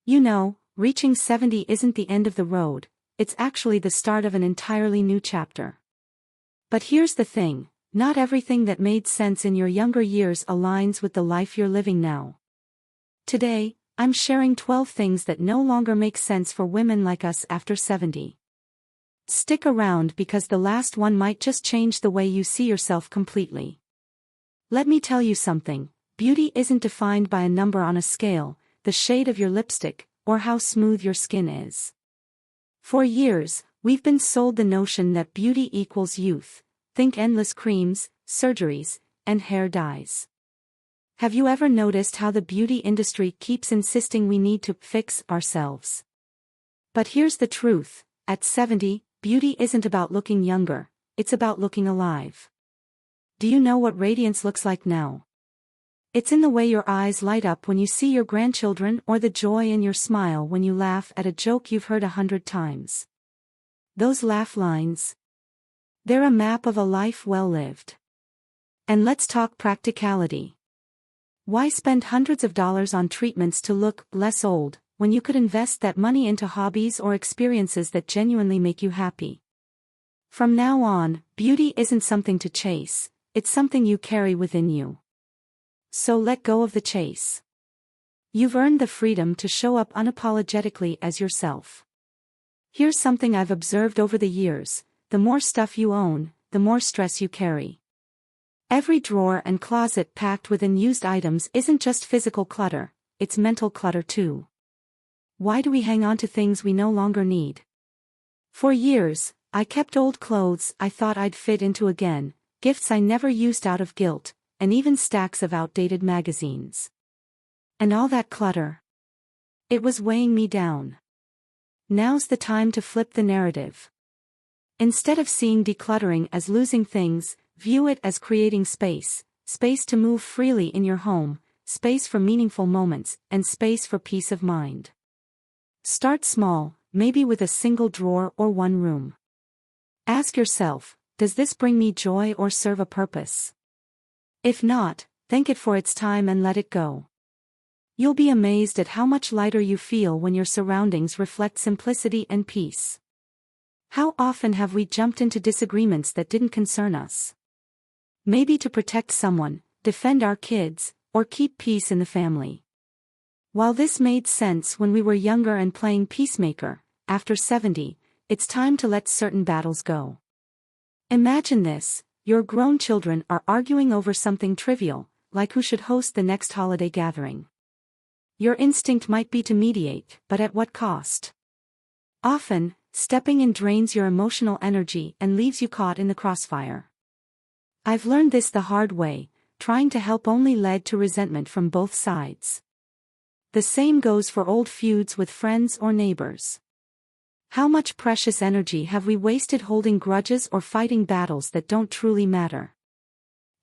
You know, reaching 70 isn't the end of the road, it's actually the start of an entirely new chapter. But here's the thing, not everything that made sense in your younger years aligns with the life you're living now. Today, I'm sharing 12 things that no longer make sense for women like us after 70. Stick around because the last one might just change the way you see yourself completely. Let me tell you something, beauty isn't defined by a number on a scale, the shade of your lipstick, or how smooth your skin is. For years, we've been sold the notion that beauty equals youth. Think endless creams, surgeries, and hair dyes. Have you ever noticed how the beauty industry keeps insisting we need to fix ourselves? But here's the truth, at 70, beauty isn't about looking younger, it's about looking alive. Do you know what radiance looks like now? It's in the way your eyes light up when you see your grandchildren or the joy in your smile when you laugh at a joke you've heard 100 times. Those laugh lines. They're a map of a life well lived. And let's talk practicality. Why spend hundreds of dollars on treatments to look less old, when you could invest that money into hobbies or experiences that genuinely make you happy? From now on, beauty isn't something to chase, it's something you carry within you. So let go of the chase. You've earned the freedom to show up unapologetically as yourself. Here's something I've observed over the years, the more stuff you own, the more stress you carry. Every drawer and closet packed with unused items isn't just physical clutter, it's mental clutter too. Why do we hang on to things we no longer need? For years, I kept old clothes I thought I'd fit into again, gifts I never used out of guilt, and even stacks of outdated magazines. And all that clutter. It was weighing me down. Now's the time to flip the narrative. Instead of seeing decluttering as losing things, view it as creating space, space to move freely in your home, space for meaningful moments, and space for peace of mind. Start small, maybe with a single drawer or one room. Ask yourself, does this bring me joy or serve a purpose? If not, thank it for its time and let it go. You'll be amazed at how much lighter you feel when your surroundings reflect simplicity and peace. How often have we jumped into disagreements that didn't concern us? Maybe to protect someone, defend our kids, or keep peace in the family. While this made sense when we were younger and playing peacemaker, after 70, it's time to let certain battles go. Imagine this. Your grown children are arguing over something trivial, like who should host the next holiday gathering. Your instinct might be to mediate, but at what cost? Often, stepping in drains your emotional energy and leaves you caught in the crossfire. I've learned this the hard way, trying to help only led to resentment from both sides. The same goes for old feuds with friends or neighbors. How much precious energy have we wasted holding grudges or fighting battles that don't truly matter?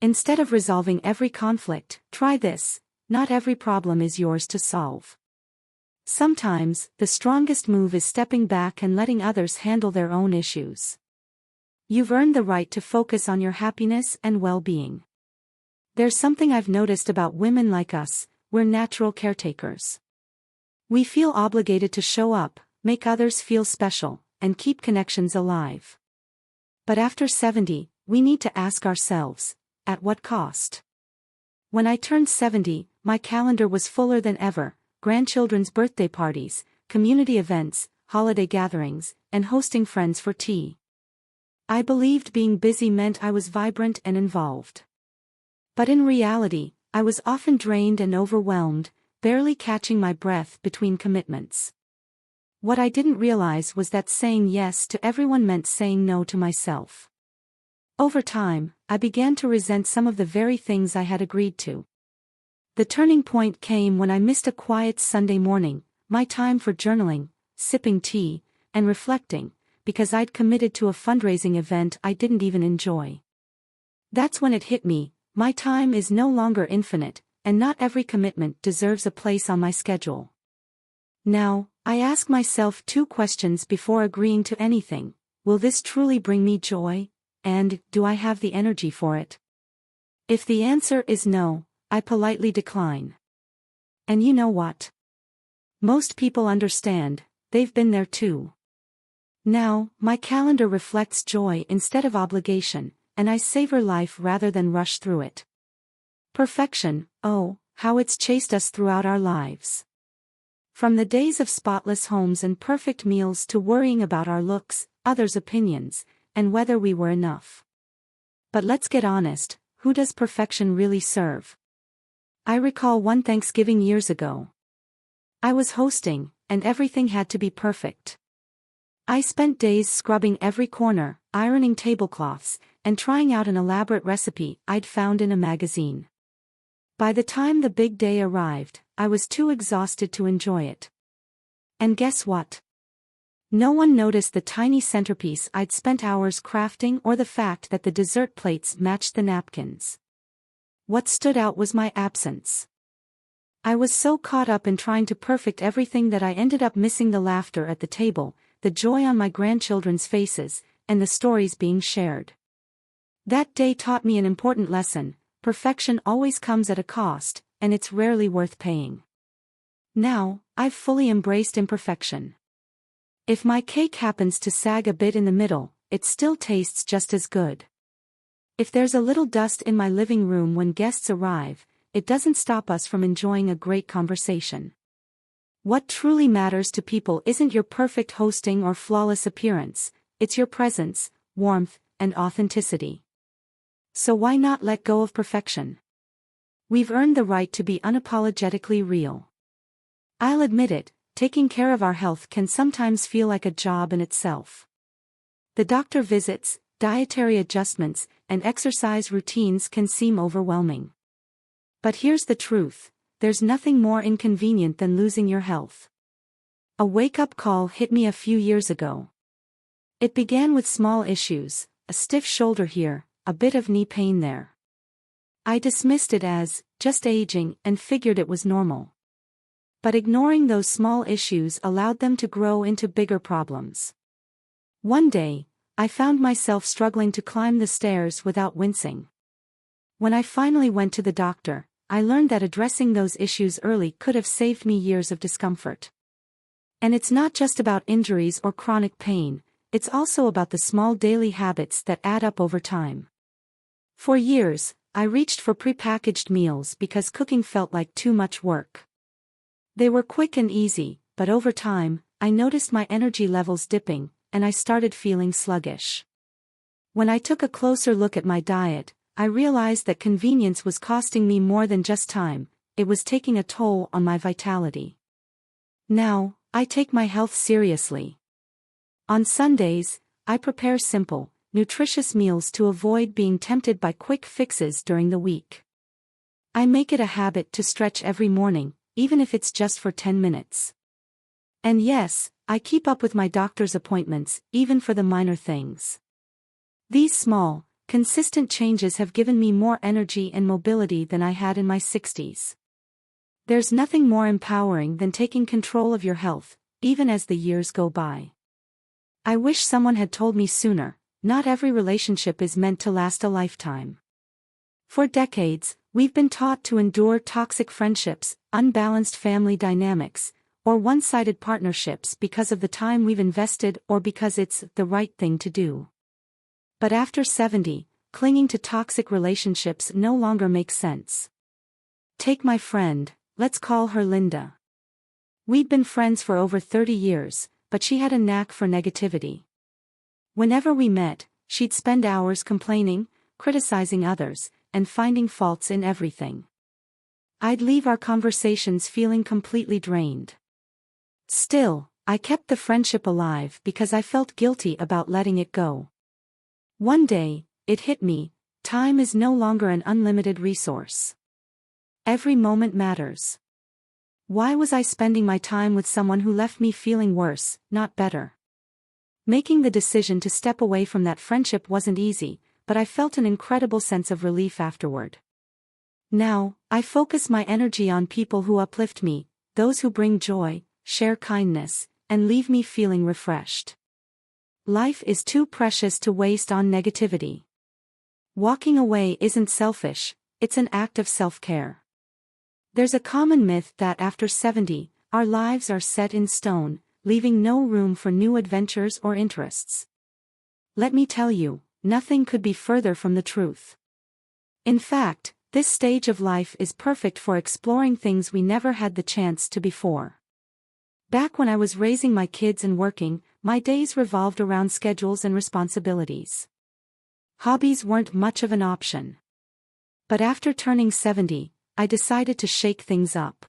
Instead of resolving every conflict, try this: not every problem is yours to solve. Sometimes, the strongest move is stepping back and letting others handle their own issues. You've earned the right to focus on your happiness and well-being. There's something I've noticed about women like us, we're natural caretakers. We feel obligated to show up, make others feel special, and keep connections alive. But after 70, we need to ask ourselves, at what cost? When I turned 70, my calendar was fuller than ever: grandchildren's birthday parties, community events, holiday gatherings, and hosting friends for tea. I believed being busy meant I was vibrant and involved. But in reality, I was often drained and overwhelmed, barely catching my breath between commitments. What I didn't realize was that saying yes to everyone meant saying no to myself. Over time, I began to resent some of the very things I had agreed to. The turning point came when I missed a quiet Sunday morning, my time for journaling, sipping tea, and reflecting, because I'd committed to a fundraising event I didn't even enjoy. That's when it hit me: my time is no longer infinite, and not every commitment deserves a place on my schedule. Now, I ask myself two questions before agreeing to anything: will this truly bring me joy? And, do I have the energy for it? If the answer is no, I politely decline. And you know what? Most people understand, they've been there too. Now, my calendar reflects joy instead of obligation, and I savor life rather than rush through it. Perfection, oh, how it's chased us throughout our lives. From the days of spotless homes and perfect meals to worrying about our looks, others' opinions, and whether we were enough. But let's get honest, who does perfection really serve? I recall one Thanksgiving years ago. I was hosting, and everything had to be perfect. I spent days scrubbing every corner, ironing tablecloths, and trying out an elaborate recipe I'd found in a magazine. By the time the big day arrived, I was too exhausted to enjoy it. And guess what? No one noticed the tiny centerpiece I'd spent hours crafting or the fact that the dessert plates matched the napkins. What stood out was my absence. I was so caught up in trying to perfect everything that I ended up missing the laughter at the table, the joy on my grandchildren's faces, and the stories being shared. That day taught me an important lesson: perfection always comes at a cost, and it's rarely worth paying. Now, I've fully embraced imperfection. If my cake happens to sag a bit in the middle, it still tastes just as good. If there's a little dust in my living room when guests arrive, it doesn't stop us from enjoying a great conversation. What truly matters to people isn't your perfect hosting or flawless appearance, it's your presence, warmth, and authenticity. So why not let go of perfection? We've earned the right to be unapologetically real. I'll admit it, taking care of our health can sometimes feel like a job in itself. The doctor visits, dietary adjustments, and exercise routines can seem overwhelming. But here's the truth: there's nothing more inconvenient than losing your health. A wake-up call hit me a few years ago. It began with small issues, a stiff shoulder here, a bit of knee pain there. I dismissed it as just aging and figured it was normal. But ignoring those small issues allowed them to grow into bigger problems. One day, I found myself struggling to climb the stairs without wincing. When I finally went to the doctor, I learned that addressing those issues early could have saved me years of discomfort. And it's not just about injuries or chronic pain, it's also about the small daily habits that add up over time. For years, I reached for prepackaged meals because cooking felt like too much work. They were quick and easy, but over time, I noticed my energy levels dipping, and I started feeling sluggish. When I took a closer look at my diet, I realized that convenience was costing me more than just time, it was taking a toll on my vitality. Now, I take my health seriously. On Sundays, I prepare simple, nutritious meals to avoid being tempted by quick fixes during the week. I make it a habit to stretch every morning, even if it's just for 10 minutes. And yes, I keep up with my doctor's appointments, even for the minor things. These small, consistent changes have given me more energy and mobility than I had in my 60s. There's nothing more empowering than taking control of your health, even as the years go by. I wish someone had told me sooner, not every relationship is meant to last a lifetime. For decades, we've been taught to endure toxic friendships, unbalanced family dynamics, or one-sided partnerships because of the time we've invested or because it's the right thing to do. But after 70, clinging to toxic relationships no longer makes sense. Take my friend, let's call her Linda. We'd been friends for over 30 years, but she had a knack for negativity. Whenever we met, she'd spend hours complaining, criticizing others, and finding faults in everything. I'd leave our conversations feeling completely drained. Still, I kept the friendship alive because I felt guilty about letting it go. One day, it hit me: time is no longer an unlimited resource. Every moment matters. Why was I spending my time with someone who left me feeling worse, not better? Making the decision to step away from that friendship wasn't easy, but I felt an incredible sense of relief afterward. Now, I focus my energy on people who uplift me, those who bring joy, share kindness, and leave me feeling refreshed. Life is too precious to waste on negativity. Walking away isn't selfish, it's an act of self-care. There's a common myth that after 70, our lives are set in stone, leaving no room for new adventures or interests. Let me tell you, nothing could be further from the truth. In fact, this stage of life is perfect for exploring things we never had the chance to before. Back when I was raising my kids and working, my days revolved around schedules and responsibilities. Hobbies weren't much of an option. But after turning 70, I decided to shake things up.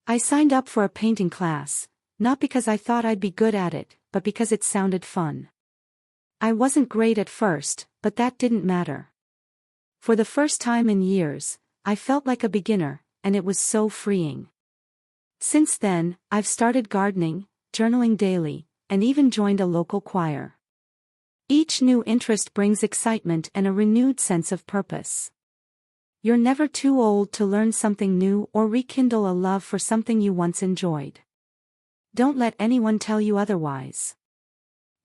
I signed up for a painting class, not because I thought I'd be good at it, but because it sounded fun. I wasn't great at first, but that didn't matter. For the first time in years, I felt like a beginner, and it was so freeing. Since then, I've started gardening, journaling daily, and even joined a local choir. Each new interest brings excitement and a renewed sense of purpose. You're never too old to learn something new or rekindle a love for something you once enjoyed. Don't let anyone tell you otherwise.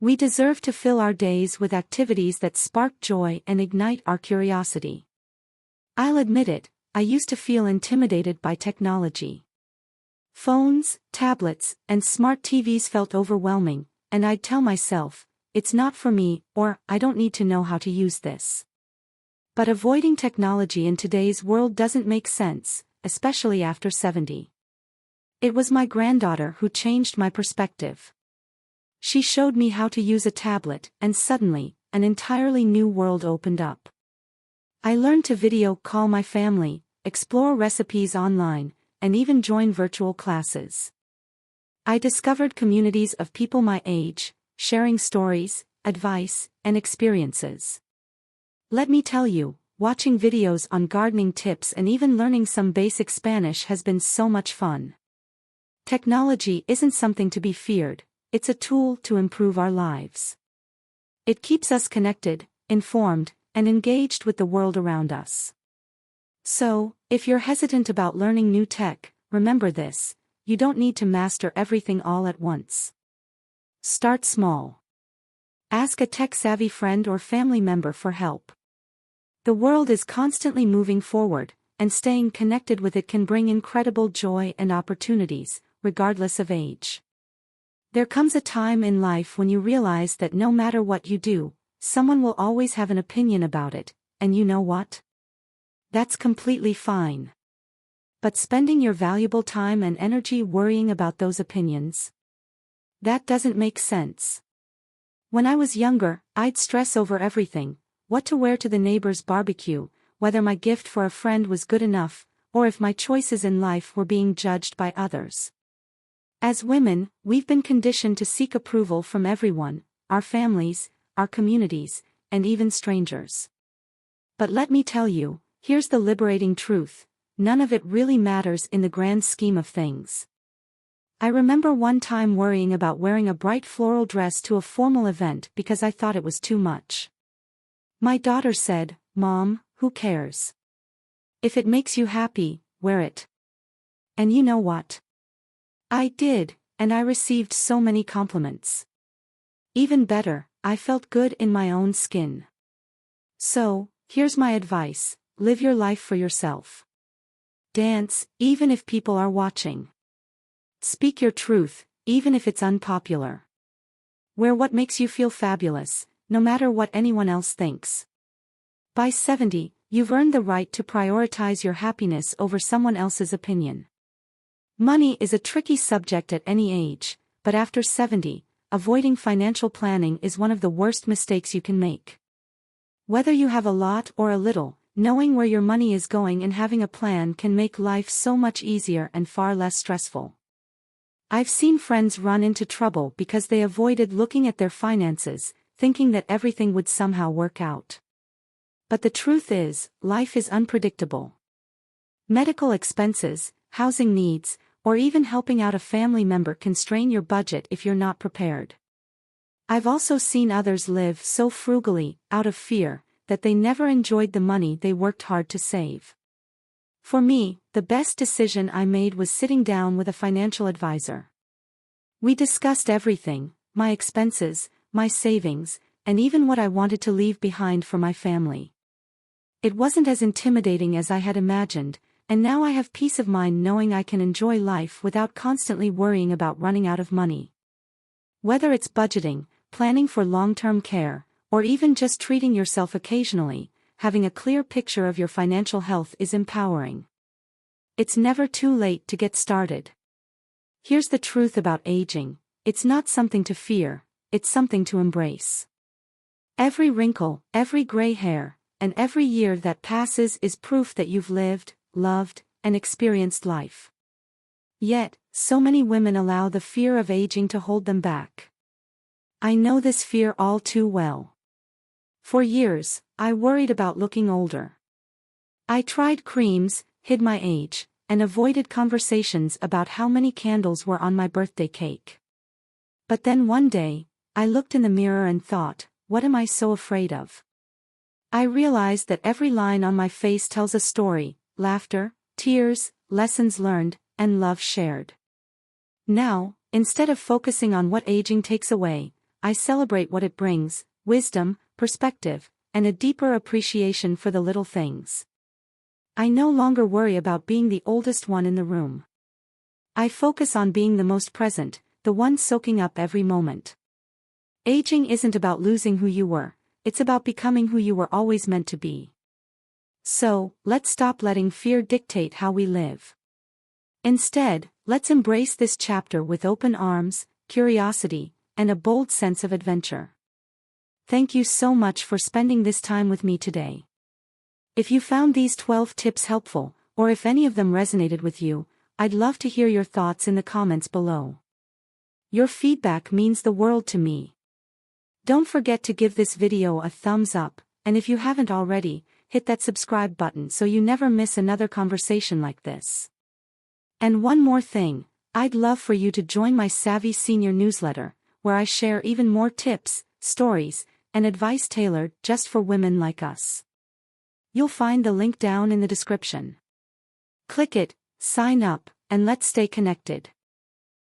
We deserve to fill our days with activities that spark joy and ignite our curiosity. I'll admit it, I used to feel intimidated by technology. Phones, tablets, and smart TVs felt overwhelming, and I'd tell myself, it's not for me, or I don't need to know how to use this. But avoiding technology in today's world doesn't make sense, especially after 70. It was my granddaughter who changed my perspective. She showed me how to use a tablet, and suddenly, an entirely new world opened up. I learned to video call my family, explore recipes online, and even join virtual classes. I discovered communities of people my age, sharing stories, advice, and experiences. Let me tell you, watching videos on gardening tips and even learning some basic Spanish has been so much fun. Technology isn't something to be feared, it's a tool to improve our lives. It keeps us connected, informed, and engaged with the world around us. So, if you're hesitant about learning new tech, remember this: you don't need to master everything all at once. Start small. Ask a tech-savvy friend or family member for help. The world is constantly moving forward, and staying connected with it can bring incredible joy and opportunities, regardless of age. There comes a time in life when you realize that no matter what you do, someone will always have an opinion about it, and you know what? That's completely fine. But spending your valuable time and energy worrying about those opinions? That doesn't make sense. When I was younger, I'd stress over everything: what to wear to the neighbor's barbecue, whether my gift for a friend was good enough, or if my choices in life were being judged by others. As women, we've been conditioned to seek approval from everyone: our families, our communities, and even strangers. But let me tell you, here's the liberating truth: none of it really matters in the grand scheme of things. I remember one time worrying about wearing a bright floral dress to a formal event because I thought it was too much. My daughter said, "Mom, who cares? If it makes you happy, wear it." And you know what? I did, and I received so many compliments. Even better, I felt good in my own skin. So, here's my advice: live your life for yourself. Dance, even if people are watching. Speak your truth, even if it's unpopular. Wear what makes you feel fabulous, no matter what anyone else thinks. By 70, you've earned the right to prioritize your happiness over someone else's opinion. Money is a tricky subject at any age, but after 70, avoiding financial planning is one of the worst mistakes you can make. Whether you have a lot or a little, knowing where your money is going and having a plan can make life so much easier and far less stressful. I've seen friends run into trouble because they avoided looking at their finances, thinking that everything would somehow work out. But the truth is, life is unpredictable. Medical expenses, housing needs, or even helping out a family member can strain your budget if you're not prepared. I've also seen others live so frugally, out of fear, that they never enjoyed the money they worked hard to save. For me, the best decision I made was sitting down with a financial advisor. We discussed everything: my expenses, my savings, and even what I wanted to leave behind for my family. It wasn't as intimidating as I had imagined, And now I have peace of mind knowing I can enjoy life without constantly worrying about running out of money. Whether it's budgeting, planning for long-term care, or even just treating yourself occasionally, having a clear picture of your financial health is empowering. It's never too late to get started. Here's the truth about aging: it's not something to fear, it's something to embrace. Every wrinkle, every gray hair, and every year that passes is proof that you've lived, loved, and experienced life. Yet, so many women allow the fear of aging to hold them back. I know this fear all too well. For years, I worried about looking older. I tried creams, hid my age, and avoided conversations about how many candles were on my birthday cake. But then one day, I looked in the mirror and thought, what am I so afraid of? I realized that every line on my face tells a story: laughter, tears, lessons learned, and love shared. Now, instead of focusing on what aging takes away, I celebrate what it brings: wisdom, perspective, and a deeper appreciation for the little things. I no longer worry about being the oldest one in the room. I focus on being the most present, the one soaking up every moment. Aging isn't about losing who you were, it's about becoming who you were always meant to be. So, let's stop letting fear dictate how we live. Instead, let's embrace this chapter with open arms, curiosity, and a bold sense of adventure. Thank you so much for spending this time with me today. If you found these 12 tips helpful, or if any of them resonated with you, I'd love to hear your thoughts in the comments below. Your feedback means the world to me. Don't forget to give this video a thumbs up, and if you haven't already, hit that subscribe button so you never miss another conversation like this. And one more thing, I'd love for you to join my Savvy Senior newsletter, where I share even more tips, stories, and advice tailored just for women like us. You'll find the link down in the description. Click it, sign up, and let's stay connected.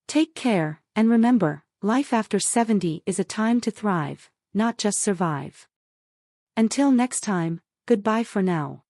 Take care, and remember, life after 70 is a time to thrive, not just survive. Until next time, goodbye for now.